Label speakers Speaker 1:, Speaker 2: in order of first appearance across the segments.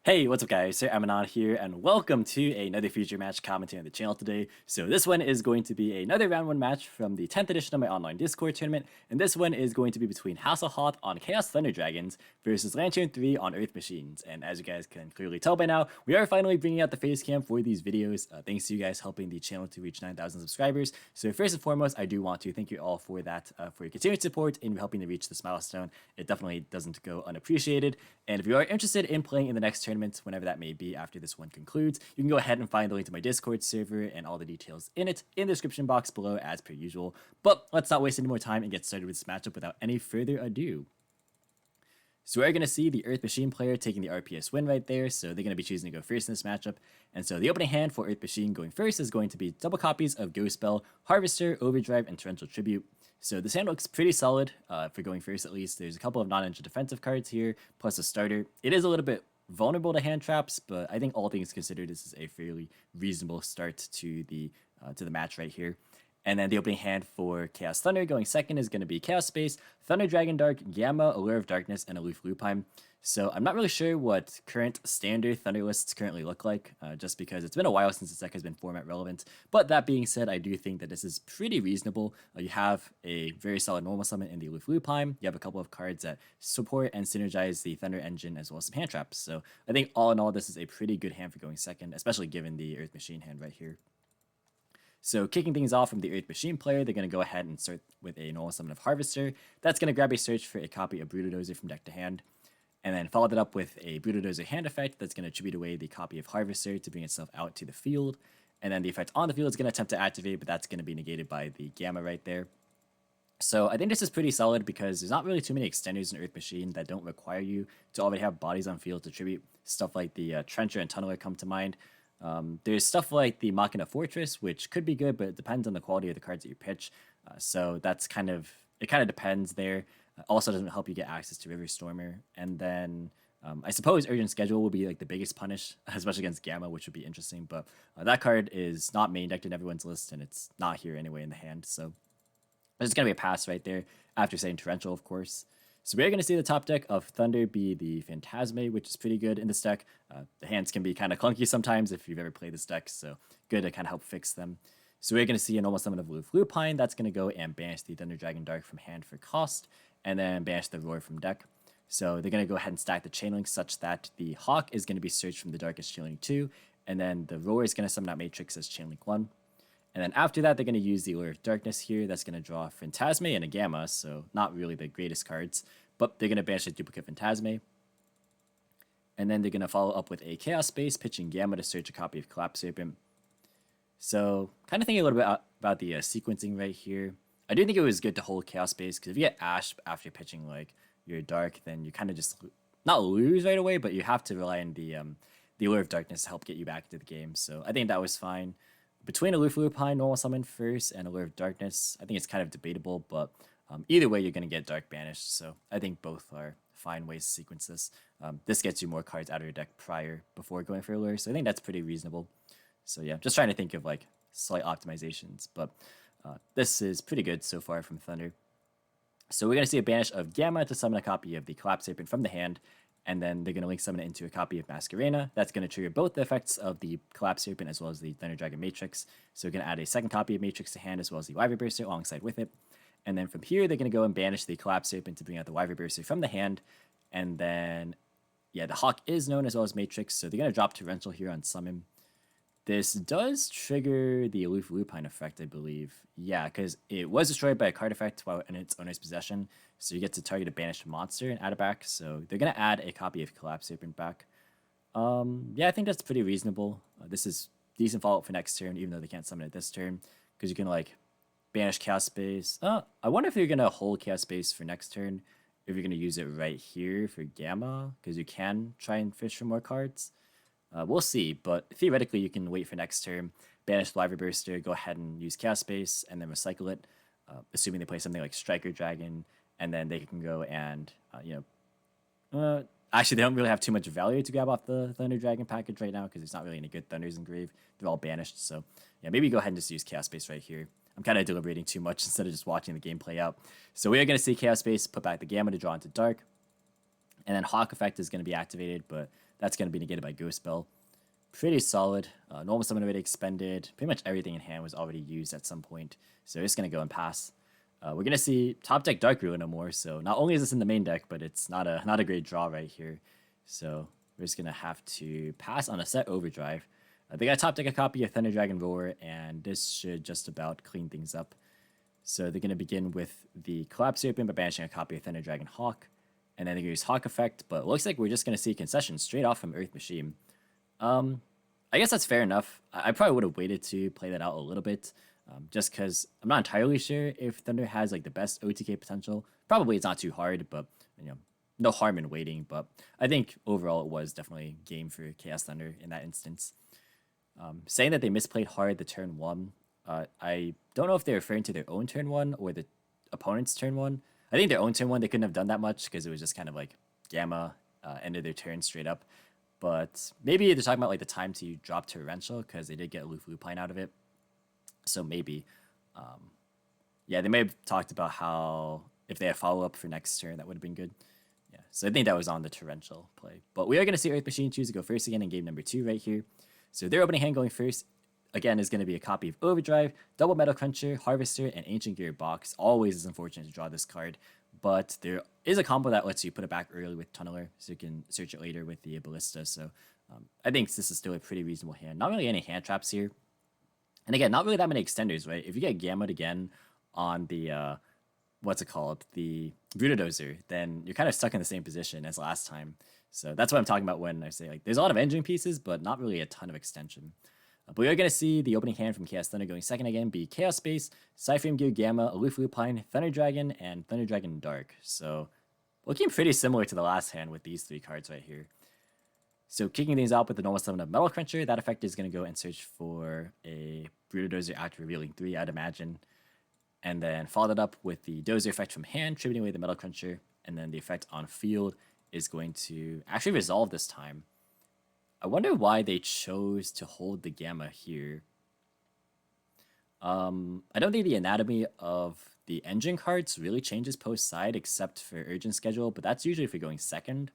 Speaker 1: Hey, what's up guys, Sir Emanon here, and welcome to another future match commentary on the channel today. So this one is going to be another round 1 match from the 10th edition of my online Discord tournament, and this one is going to be between House of Hoth on Chaos Thunder Dragons versus Lantern 3 on Earth Machines. And as you guys can clearly tell by now, we are finally bringing out the face cam for these videos, thanks to you guys helping the channel to reach 9,000 subscribers. So first and foremost, I do want to thank you all for that, for your continued support in helping to reach this milestone. It definitely doesn't go unappreciated, and if you are interested in playing in the next tournament, whenever that may be after this one concludes, you can go ahead and find the link to my Discord server and all the details in it in the description box below as per usual. But let's not waste any more time and get started with this matchup without any further ado. So we're going to see the Earth Machine player taking the RPS win right there, so they're going to be choosing to go first in this matchup. And so the opening hand for Earth Machine going first is going to be double copies of Ghost Spell, Harvester, Overdrive, and Torrential Tribute. So this hand looks pretty solid for going first at least. There's a couple of non-engine defensive cards here, plus a starter. It is a little bit vulnerable to hand traps, but I think all things considered, this is a fairly reasonable start to the match right here. And then the opening hand for Chaos Thunder going second is going to be Chaos Space, Thunder Dragon Dark, Gamma, Allure of Darkness, and Aloof Lupine. So I'm not really sure what current standard Thunder lists currently look like, just because it's been a while since this deck has been format relevant. But that being said, I do think that this is pretty reasonable. You have a very solid normal summon in the Aloof Lupine. You have a couple of cards that support and synergize the Thunder engine as well as some hand traps. So I think all in all, this is a pretty good hand for going second, especially given the Earth Machine hand right here. So kicking things off from the Earth Machine player, they're going to go ahead and start with a normal summon of Harvester. That's going to grab a search for a copy of Brutadozer from deck to hand, and then follow that up with a Brutadozer hand effect that's going to tribute away the copy of Harvester to bring itself out to the field. And then the effect on the field is going to attempt to activate, but that's going to be negated by the Gamma right there. So I think this is pretty solid because there's not really too many extenders in Earth Machine that don't require you to already have bodies on field to tribute. Stuff like the Trencher and Tunneler come to mind. There's stuff like the Machina Fortress, which could be good, but it depends on the quality of the cards that you pitch. So that's it kind of depends there. Also doesn't help you get access to River Stormer. And then I suppose Urgent Schedule will be like the biggest punish, especially against Gamma, which would be interesting. But that card is not main decked in everyone's list, and it's not here anyway in the hand. So there's going to be a pass right there after saying Torrential, of course. So we're going to see the top deck of Thunder be the Phantasme, which is pretty good in this deck. The hands can be kind of clunky sometimes if you've ever played this deck, so good to kind of help fix them. So we're going to see a normal summon of Aloof Lupine. That's going to go and banish the Thunder Dragon Dark from hand for cost, and then banish the Roar from deck. So they're going to go ahead and stack the Chain Link such that the Hawk is going to be searched from the Dark as Chain Link 2, and then the Roar is going to summon out Matrix as Chain Link 1. And then after that, they're going to use the Allure of Darkness here. That's going to draw Phantasme and a Gamma, so not really the greatest cards. But they're going to banish a duplicate Phantasme. And then they're going to follow up with a Chaos Space, pitching Gamma to search a copy of Collapse Serpent. So, kind of thinking a little bit about the sequencing right here. I do think it was good to hold Chaos Space, because if you get Ash after pitching like your Dark, then you kind of just, not lose right away, but you have to rely on the Allure of Darkness to help get you back into the game. So, I think that was fine. Between Aloof Lupine, normal summon first, and Allure of Darkness, I think it's kind of debatable, but either way, you're going to get Dark banished, so I think both are fine ways to sequence this. This gets you more cards out of your deck before going for Allure, so I think that's pretty reasonable. So yeah, just trying to think of like slight optimizations, but this is pretty good so far from Thunder. So we're going to see a banish of Gamma to summon a copy of the Collapse Serpent from the hand, and then they're going to link summon it into a copy of Masquerena. That's going to trigger both the effects of the Collapse Serpent as well as the Thunder Dragon Matrix. So we're going to add a second copy of Matrix to hand as well as the Wyvern Burster alongside with it. And then from here, they're going to go and banish the Collapse Serpent to bring out the Wyvern Burster from the hand. And then, yeah, the Hawk is known as well as Matrix, so they're going to drop Torrential here on summon. This does trigger the Aloof Lupine effect, I believe. Yeah, because it was destroyed by a card effect while in its owner's possession, so you get to target a banished monster and add it back. So they're going to add a copy of Collapse Serpent back. Yeah, I think that's pretty reasonable. This is decent follow-up for next turn, even though they can't summon it this turn, because you can, like, banish Chaos Space. I wonder if you're going to hold Chaos Space for next turn, if you're going to use it right here for Gamma, because you can try and fish for more cards. We'll see, but theoretically you can wait for next turn, banish Wyvern Burster, go ahead and use Chaos Space, and then recycle it, assuming they play something like Striker Dragon, and then they can go and, actually they don't really have too much value to grab off the Thunder Dragon package right now, because there's not really any good Thunders in Grave. They're all banished, so yeah, maybe go ahead and just use Chaos Space right here. I'm kind of deliberating too much instead of just watching the game play out. So we are going to see Chaos Space put back the Gamma to draw into Dark. And then Hawk effect is going to be activated, but That's going to be negated by Ghost Spell. Pretty solid. Normal summon already expended. Pretty much everything in hand was already used at some point. So it's going to go and pass. We're going to see top deck Dark Ruler no more. So not only is this in the main deck, but it's not a great draw right here. So we're just going to have to pass on a set Overdrive. They got top deck a copy of Thunder Dragon Roar, and this should just about clean things up. So they're going to begin with the Collapse Serpent by banishing a copy of Thunder Dragon Hawk. And then they're going to use Hawk Effect, but it looks like we're just going to see concessions straight off from Earth Machine. I guess that's fair enough. I probably would have waited to play that out a little bit, just because I'm not entirely sure if Thunder has like the best OTK potential. Probably it's not too hard, but no harm in waiting. But I think overall it was definitely game for Chaos Thunder in that instance. Saying that they misplayed hard the turn 1, I don't know if they're referring to their own turn 1 or the opponent's turn 1. I think their own turn 1 they couldn't have done that much because it was just kind of like Gamma ended their turn straight up. But maybe they're talking about like the time to drop Torrential because they did get Lupine out of it. So maybe, yeah, they may have talked about how if they had follow up for next turn that would have been good. Yeah, so I think that was on the Torrential play. But we are going to see Earth Machine choose to go first again in game number 2 right here. So their opening hand going first, again, is going to be a copy of Overdrive, Double Metal Cruncher, Harvester, and Ancient Gearbox. Always is unfortunate to draw this card, but there is a combo that lets you put it back early with Tunneler, so you can search it later with the Ballista. So I think this is still a pretty reasonable hand. Not really any hand traps here. And again, not really that many extenders, right? If you get Gammaed again on the, what's it called? The Brutadozer, then you're kind of stuck in the same position as last time. So that's what I'm talking about when I say like there's a lot of engine pieces, but not really a ton of extension. But we are going to see the opening hand from Chaos Thunder going second again be Chaos Space, Cyframe Gear Gamma, Aloof Lupine, Thunder Dragon, and Thunder Dragon Dark. So looking pretty similar to the last hand with these 3 cards right here. So kicking things out with the normal summon of Metal Cruncher, that effect is going to go and search for a Brutadozer after revealing 3, I'd imagine. And then followed it up with the Dozer effect from hand, tributing away the Metal Cruncher, and then the effect on field is going to actually resolve this time. I wonder why they chose to hold the Gamma here. I don't think the anatomy of the engine cards really changes post-side except for Urgent Schedule, but that's usually if you're going second.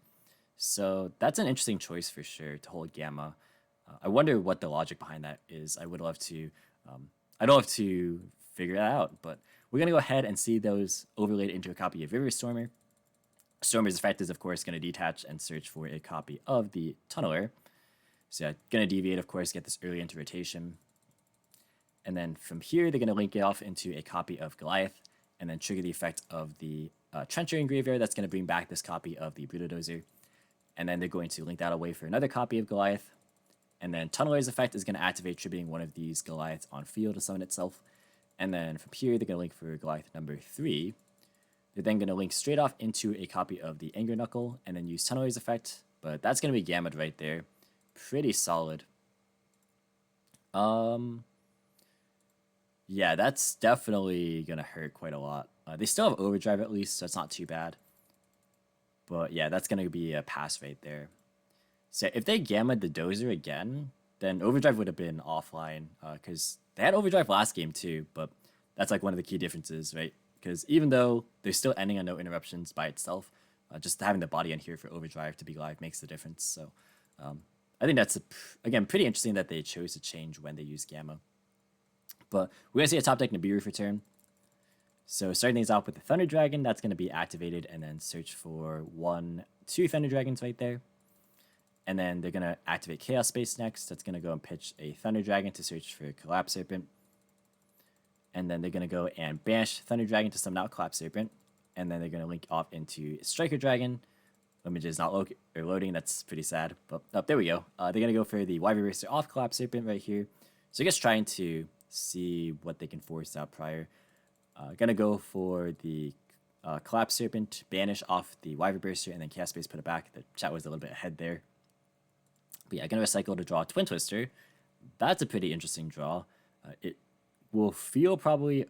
Speaker 1: So that's an interesting choice for sure to hold Gamma. I wonder what the logic behind that is. I would love to, I'd love to figure that out, but we're going to go ahead and see those overlaid into a copy of River Stormer. Stormer's effect is, of course, going to detach and search for a copy of the Tunneler. So yeah, going to deviate, of course, get this early into rotation. And then from here, they're going to link it off into a copy of Goliath and then trigger the effect of the Trencher in Graveyard. That's going to bring back this copy of the Brutadozer. And then they're going to link that away for another copy of Goliath. And then Tunneler's effect is going to activate tributing one of these Goliaths on field to summon itself. And then from here, they're going to link for Goliath number 3. They're then going to link straight off into a copy of the Anger Knuckle and then use Tunneler's effect. But that's going to be Gammaed right there. Pretty solid. Yeah, that's definitely going to hurt quite a lot. They still have Overdrive at least, so it's not too bad. But yeah, that's going to be a pass right there. So if they Gammaed the Dozer again, then Overdrive would have been offline. Because they had Overdrive last game too, but that's like one of the key differences, right? Because even though they're still ending on no interruptions by itself, just having the body in here for Overdrive to be live makes the difference. So I think that's, again, pretty interesting that they chose to change when they use Gamma. But we're going to see a top deck Nibiru for turn. So starting things off with the Thunder Dragon, that's going to be activated and then search for 2 Thunder Dragons right there. And then they're going to activate Chaos Space next. That's going to go and pitch a Thunder Dragon to search for Collapse Serpent. And then they're going to go and banish Thunder Dragon to summon out Collapse Serpent. And then they're going to link off into Striker Dragon. Image is not loading. That's pretty sad. But there we go. They're going to go for the Wyvern Racer off Collapse Serpent right here. So I guess trying to see what they can force out prior. Going to go for the Collapse Serpent, banish off the Wyvern Burster, and then Chaos Space put it back. The chat was a little bit ahead there. But yeah, going to recycle to draw Twin Twister. That's a pretty interesting draw. It will feel probably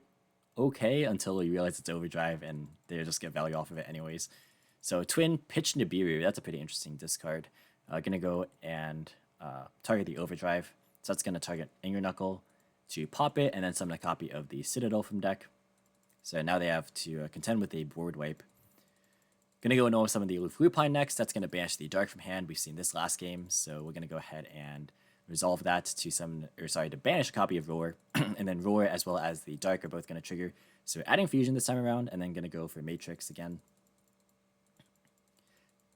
Speaker 1: okay until you realize it's Overdrive and they just get value off of it anyways. So Twin, pitch Nibiru, that's a pretty interesting discard. Going to go and target the Overdrive. So that's going to target Anger Knuckle to pop it and then summon a copy of the Citadel from deck. So now they have to contend with a board wipe. Gonna go and summon the Aloof Lupine next. That's gonna banish the Dark from hand. We've seen this last game, so we're gonna go ahead and resolve that to summon, or sorry, to banish a copy of Roar, and then Roar as well as the Dark are both gonna trigger. So we're adding Fusion this time around, and then gonna go for Matrix again.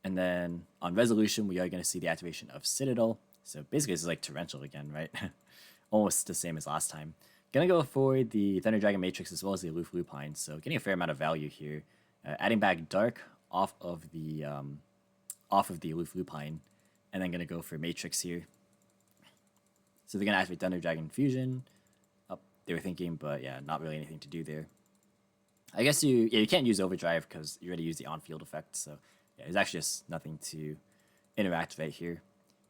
Speaker 1: And then on Resolution, we are gonna see the activation of Citadel. So basically, this is like Torrential again, right? Almost the same as last time. Gonna go for the Thunder Dragon Matrix as well as the Aloof Lupine. So getting a fair amount of value here. Adding back Dark off of the Aloof Lupine, and then gonna go for Matrix here. So they're gonna activate Thunder Dragon Fusion. Oh, they were thinking, but yeah, not really anything to do there. I guess you can't use Overdrive because you already used the on-field effect. So yeah, there's actually just nothing to interact right here.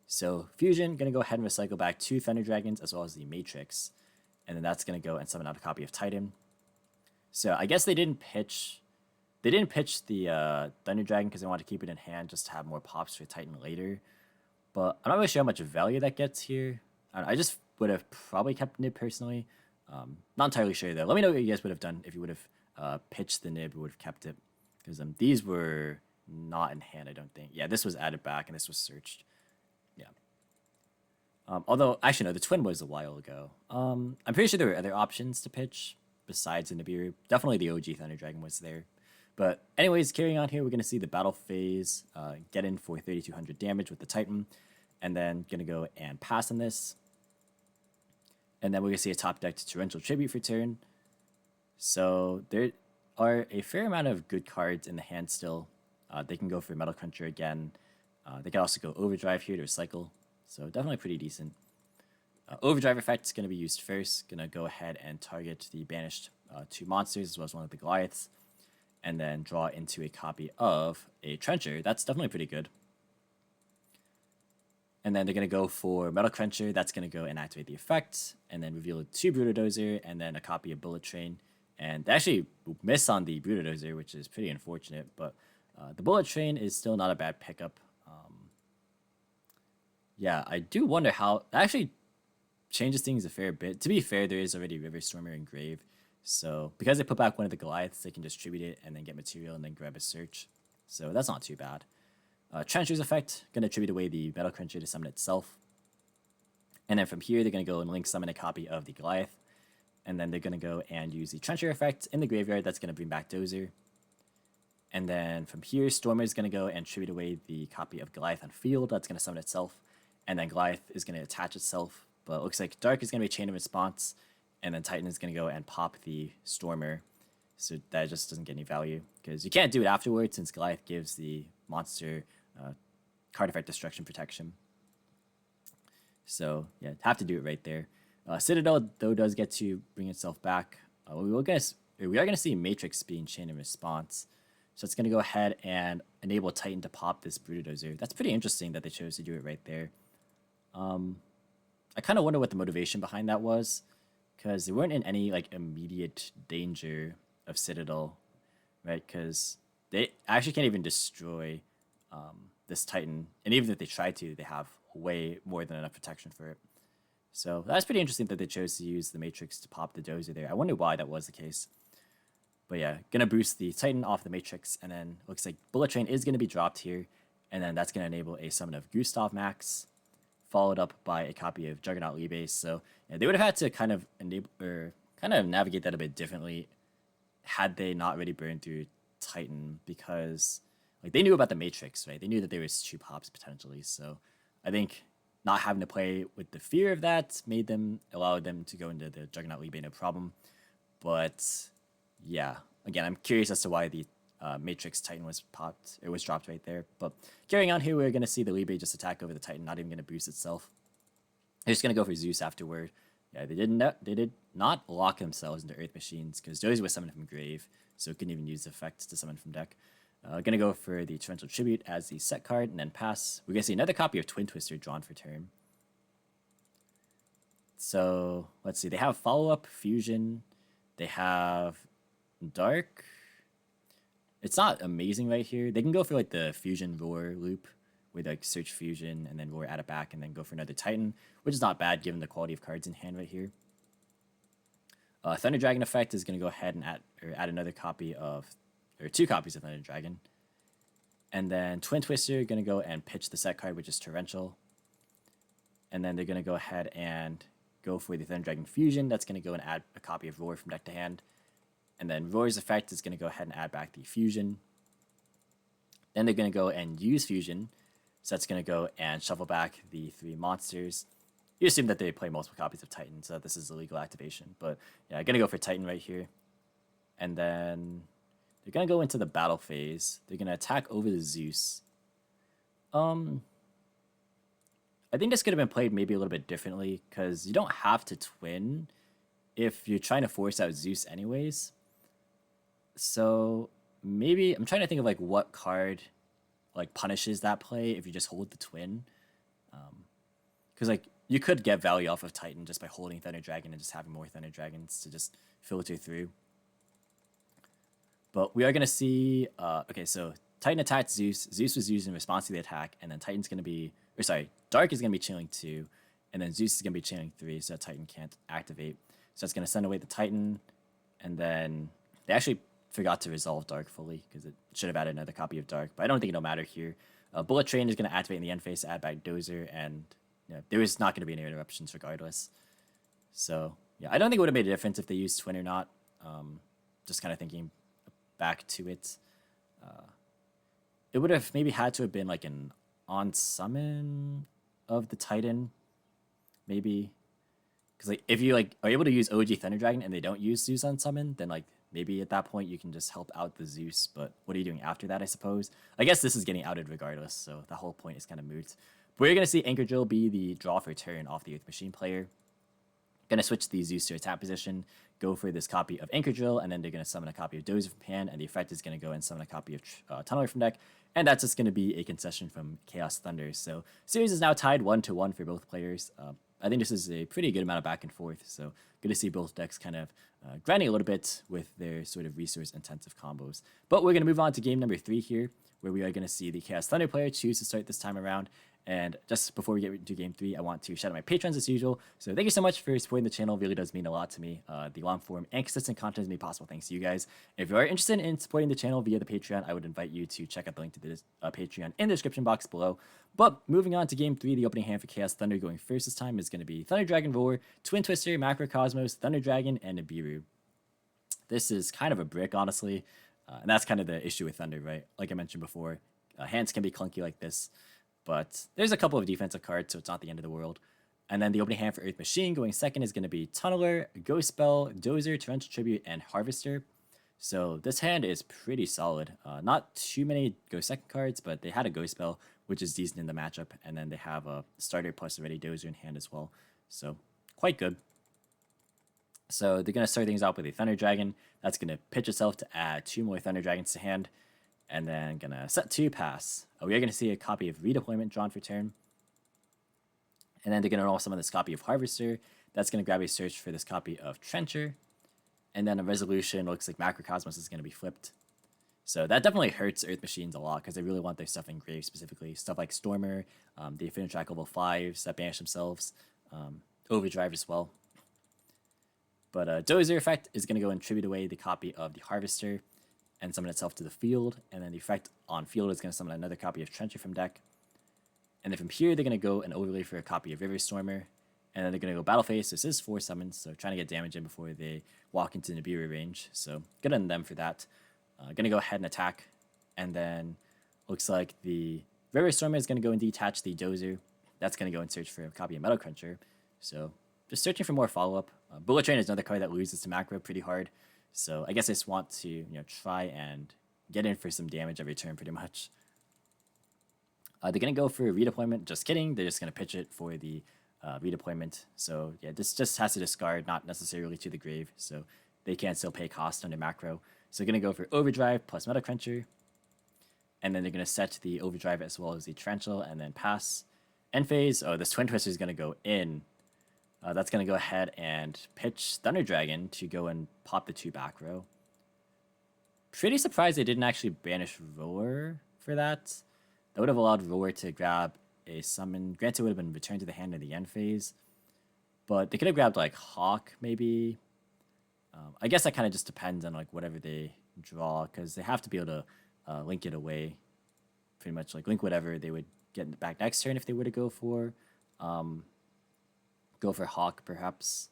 Speaker 1: So Fusion, gonna go ahead and recycle back 2 Thunder Dragons as well as the Matrix. And then that's gonna go and summon out a copy of Titan. So I guess they didn't pitch the Thunder Dragon because they wanted to keep it in hand just to have more pops for Titan later. But I'm not really sure how much value that gets here. I just would have probably kept Nib personally. Not entirely sure though. Let me know what you guys would have done if you would have pitched the Nib or would have kept it. Because these were not in hand, I don't think. Yeah, this was added back and this was searched. Yeah. Although, actually, no, the Twin was a while ago. I'm pretty sure there were other options to pitch besides the Nibiru. Definitely the OG Thunder Dragon was there. But anyways, carrying on here, we're going to see the battle phase get in for 3,200 damage with the Titan. And then going to go and pass on this. And then we're going to see a top decked Torrential Tribute for turn. So there are a fair amount of good cards in the hand still. They can go for Metal Cruncher again. They can also go Overdrive here to recycle. So definitely pretty decent. Overdrive effect is going to be used first. Going to go ahead and target the banished 2 monsters as well as one of the Goliaths. And then draw into a copy of a Trencher. That's definitely pretty good. And then they're going to go for Metal Cruncher. That's going to go and activate the effect. And then reveal 2 Brutadozer and then a copy of Bullet Train. And they actually miss on the Brutadozer, which is pretty unfortunate. But the Bullet Train is still not a bad pickup. Yeah, I do wonder how... That actually changes things a fair bit. To be fair, there is already River Stormer and Grave. So because they put back one of the Goliaths, they can distribute it and then get material and then grab a search. So that's not too bad. Trencher's effect, going to tribute away the Metal Cruncher to summon itself. And then from here, they're going to go and link summon a copy of the Goliath. And then they're going to go and use the Trencher effect in the graveyard. That's going to bring back Dozer. And then from here, Stormer is going to go and tribute away the copy of Goliath on field. That's going to summon itself. And then Goliath is going to attach itself. But it looks like Dark is going to be a Chain of Response. And then Titan is going to go and pop the Stormer. So that just doesn't get any value. Because you can't do it afterwards since Goliath gives the monster card effect destruction protection. So yeah, have to do it right there. Citadel, though, does get to bring itself back. We are going to see Matrix being Chain of Response. So it's going to go ahead and enable Titan to pop this Brutadozer. That's pretty interesting that they chose to do it right there. I kind of wonder what the motivation behind that was, because they weren't in any like immediate danger of Citadel, right? Because they actually can't even destroy this Titan, and even if they try to, they have way more than enough protection for it. So that's pretty interesting that they chose to use the Matrix to pop the Dozer there. I wonder why that was the case. But yeah, gonna boost the Titan off the Matrix, and then looks like Bullet Train is gonna be dropped here, and then that's gonna enable a summon of Gustav Max, followed up by a copy of Juggernaut Libase. So yeah, they would have had to kind of enable or kind of navigate that a bit differently had they not already burned through Titan, because like they knew about the Matrix, right? They knew that there was 2 pops potentially. So I think not having to play with the fear of that allowed them to go into the Juggernaut Libase no problem. But yeah, again, I'm curious as to why the Matrix Titan was popped. It was dropped right there. But carrying on here, we're going to see the Libase just attack over the Titan, not even going to boost itself. They're just going to go for Zeus afterward. Yeah, they did not lock themselves into Earth Machines because Dozy was summoned from Grave, so it couldn't even use the effects to summon from deck. Going to go for the Torrential Tribute as the set card and then pass. We're going to see another copy of Twin Twister drawn for turn. So let's see. They have follow-up, Fusion. They have Dark. It's not amazing right here. They can go for like the Fusion Roar loop with like search Fusion and then Roar add it back and then go for another Titan, which is not bad given the quality of cards in hand right here. Thunder Dragon effect is going to go ahead and add another copy of, or 2 copies of Thunder Dragon. And then Twin Twister going to go and pitch the set card, which is Torrential. And then they're going to go ahead and go for the Thunder Dragon Fusion. That's going to go and add a copy of Roar from deck to hand. And then Roar's effect is going to go ahead and add back the Fusion. Then they're going to go and use Fusion. So that's going to go and shuffle back the 3 monsters. You assume that they play multiple copies of Titan, so that this is a legal activation. But yeah, I'm going to go for Titan right here. And then they're going to go into the battle phase. They're going to attack over the Zeus. I think this could have been played maybe a little bit differently, because you don't have to twin if you're trying to force out Zeus anyways. So maybe I'm trying to think of like what card like punishes that play if you just hold the twin. Because like you could get value off of Titan just by holding Thunder Dragon and just having more Thunder Dragons to just filter through. But we are going to see, okay, so Titan attacked Zeus. Zeus was used in response to the attack, and then Titan's going to be, or sorry, Dark is going to be chilling 2, and then Zeus is going to be chilling 3, so that Titan can't activate. So it's going to send away the Titan, and then they actually forgot to resolve Dark fully, because it should have added another copy of Dark, but I don't think it'll matter here. Bullet Train is going to activate in the end phase to add back Dozer, and there is not going to be any interruptions regardless. So, yeah, I don't think it would have made a difference if they used Twin or not. Just kind of thinking back to it. It would have maybe had to have been like an on summon of the Titan, maybe. Because like if you like are able to use OG Thunder Dragon and they don't use Zeus on summon, then like maybe at that point you can just help out the Zeus. But what are you doing after that, I suppose? I guess this is getting outed regardless, so the whole point is kind of moot. But we're going to see Anchor Drill be the draw for turn off the Earth Machine player. Going to switch the Zeus to attack position, go for this copy of Anchor Drill, and then they're going to summon a copy of Dozer from hand, and the effect is going to go and summon a copy of Tunneler from deck, and that's just going to be a concession from Chaos Thunder. So series is now tied 1-1 for both players. I think this is a pretty good amount of back and forth, so good to see both decks kind of grinding a little bit with their sort of resource-intensive combos. But we're going to move on to game number 3 here, where we are going to see the Chaos Thunder player choose to start this time around. And just before we get into game 3, I want to shout out my patrons as usual. So thank you so much for supporting the channel. It really does mean a lot to me. The long form and consistent content is made possible thanks to you guys. If you are interested in supporting the channel via the Patreon, I would invite you to check out the link to the Patreon in the description box below. But moving on to game 3, the opening hand for Chaos Thunder going first this time is going to be Thunder Dragon Roar, Twin Twister, Macrocosmos, Thunder Dragon, and Nibiru. This is kind of a brick, honestly. And that's kind of the issue with Thunder, right? Like I mentioned before, hands can be clunky like this. But there's a couple of defensive cards, so it's not the end of the world. And then the opening hand for Earth Machine going second is going to be Tunneler, Ghost Spell, Dozer, Torrential Tribute, and Harvester. So this hand is pretty solid. Not too many go second cards, but they had a Ghost Spell, which is decent in the matchup. And then they have a starter plus a ready Dozer in hand as well. So quite good. So they're going to start things off with a Thunder Dragon. That's going to pitch itself to add 2 more Thunder Dragons to hand. And then gonna set 2 pass. We are gonna see a copy of Redeployment drawn for turn. And then they're gonna roll some of this copy of Harvester. That's gonna grab a search for this copy of Trencher. And then a Resolution looks like Macrocosmos is gonna be flipped. So that definitely hurts Earth Machines a lot because they really want their stuff in grave specifically. Stuff like Stormer, the Affinity Track level 5s that banish themselves, Overdrive as well. But Dozer effect is gonna go and tribute away the copy of the Harvester and summon itself to the field, and then the effect on field is going to summon another copy of Trencher from deck. And then from here, they're going to go and overlay for a copy of River Stormer, and then they're going to go battle phase. This is 4 summons, so trying to get damage in before they walk into Nibiru range. So good on them for that. Going to go ahead and attack, and then looks like the River Stormer is going to go and detach the Dozer. That's going to go and search for a copy of Metal Cruncher. So just searching for more follow-up. Bullet Train is another card that loses to macro pretty hard. So I guess I just want to try and get in for some damage every turn pretty much. They're going to go for a redeployment. Just kidding. They're just going to pitch it for the redeployment. So yeah, this just has to discard, not necessarily to the grave. So they can still pay cost under macro. So they're going to go for Overdrive plus Metal Cruncher. And then they're going to set the Overdrive as well as the Torrential and then pass. End phase. Oh, this Twin Twister is going to go in. That's going to go ahead and pitch Thunder Dragon to go and pop the 2 back row. Pretty surprised they didn't actually banish Roar for that. That would have allowed Roar to grab a summon. Granted, it would have been returned to the hand in the end phase. But they could have grabbed like Hawk maybe. I guess that kind of just depends on like whatever they draw, because they have to be able to link it away. pretty much like link whatever they would get back next turn if they were to go for Hawk perhaps.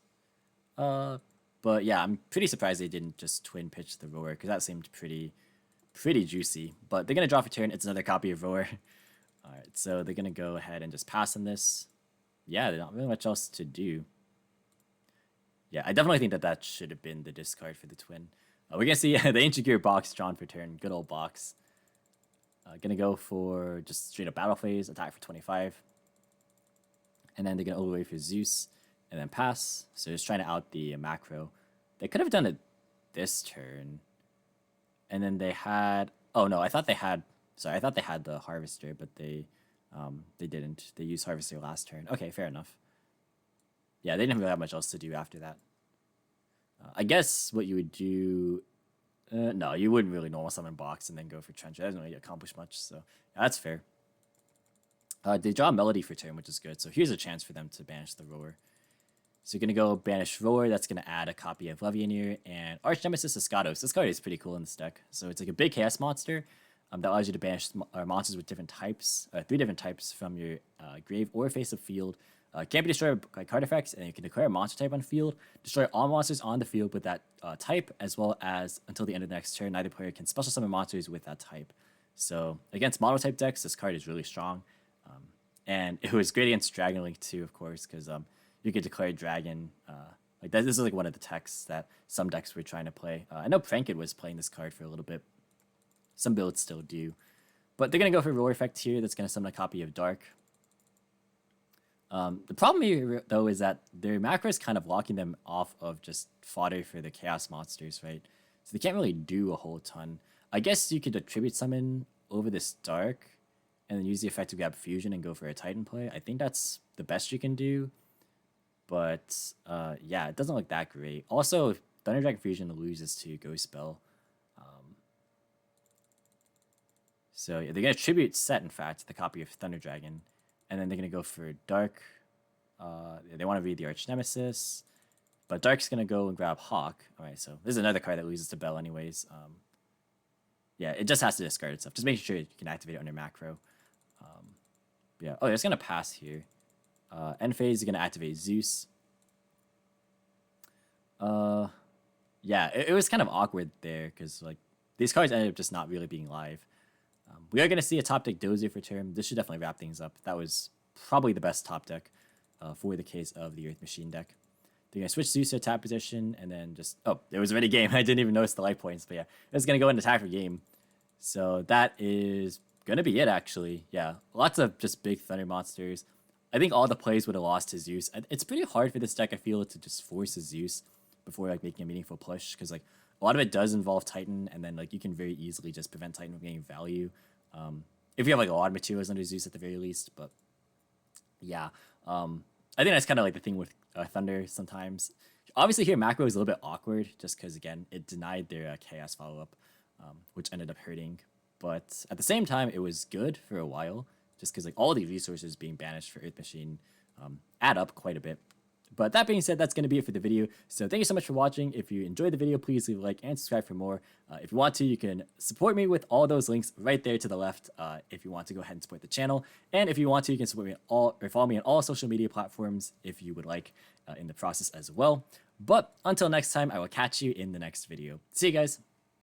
Speaker 1: But yeah, I'm pretty surprised they didn't just twin pitch the Roar because that seemed pretty juicy. But they're gonna draw for turn. It's another copy of Roar. All right, so they're gonna go ahead and just pass on this. Yeah, there's not really much else to do. Yeah, I definitely think that should have been the discard for the twin. We're gonna see the Ancient Gear box drawn for turn. Good old box. Gonna go for just straight up battle phase, attack for 25. And then they're gonna overweight for Zeus and then pass. So just trying to out the macro. They could have done it this turn. And then they had, oh no, I thought they had the Harvester, but they didn't. They used Harvester last turn. Okay, fair enough. Yeah, they didn't really have much else to do after that. I guess what you would do, no, you wouldn't really normal summon box and then go for Trencher. That doesn't really accomplish much, so yeah, that's fair. They draw Melody for turn, which is good. So here's a chance for them to banish the Roar. So you're going to go banish Roar. That's going to add a copy of Levianeer and Arch Nemesis Escados. This card is pretty cool in this deck. So it's like a big chaos monster that allows you to banish monsters with different types, 3 different types from your grave or face of field. Can't be destroyed by card effects, and you can declare a monster type on field. Destroy all monsters on the field with that type, as well as until the end of the next turn, neither player can special summon monsters with that type. So against mono type decks, this card is really strong. And it was great against Dragon Link too, of course, because you could declare Dragon. Like this is like one of the techs that some decks were trying to play. I know Pranked was playing this card for a little bit. Some builds still do. But they're going to go for Roar effect here. That's going to summon a copy of Dark. The problem here, though, is that their macro is kind of locking them off of just fodder for the Chaos monsters, right? So they can't really do a whole ton. I guess you could attribute summon over this Dark and then use the effect to grab Fusion and go for a Titan play. I think that's the best you can do. But, yeah, it doesn't look that great. Also, Thunder Dragon Fusion loses to Ghost Spell. So yeah, they're going to tribute set, in fact, the copy of Thunder Dragon. And then they're going to go for Dark. They want to read the Arch Nemesis. But Dark's going to go and grab Hawk. All right, so this is another card that loses to Bell anyways. Yeah, it just has to discard itself. Just making sure you can activate it under macro. Yeah. Oh, it's going to pass here. End phase is going to activate Zeus. Yeah, it was kind of awkward there because like these cards ended up just not really being live. We are going to see a top deck Dozier for turn. This should definitely wrap things up. That was probably the best top deck for the case of the Earth Machine deck. They're going to switch Zeus to attack position and then just... Oh, it was already game. I didn't even notice the life points. But yeah, it's going to go into attack for game. So that is going to be it, actually. Yeah, lots of just big Thunder monsters. I think all the plays would have lost to Zeus. It's pretty hard for this deck, I feel, to just force a Zeus before like making a meaningful push. Because like a lot of it does involve Titan. And then like you can very easily just prevent Titan from getting value. If you have like a lot of materials under Zeus at the very least, but yeah, I think that's kind of like the thing with Thunder sometimes. Obviously here macro is a little bit awkward just because again it denied their chaos follow-up, which ended up hurting. But at the same time, it was good for a while just because like all the resources being banished for Earth Machine add up quite a bit. But that being said, that's going to be it for the video. So thank you so much for watching. If you enjoyed the video, please leave a like and subscribe for more. If you want to, you can support me with all those links right there to the left if you want to go ahead and support the channel. And if you want to, you can support me on all, or follow me on all social media platforms if you would like in the process as well. But until next time, I will catch you in the next video. See you guys.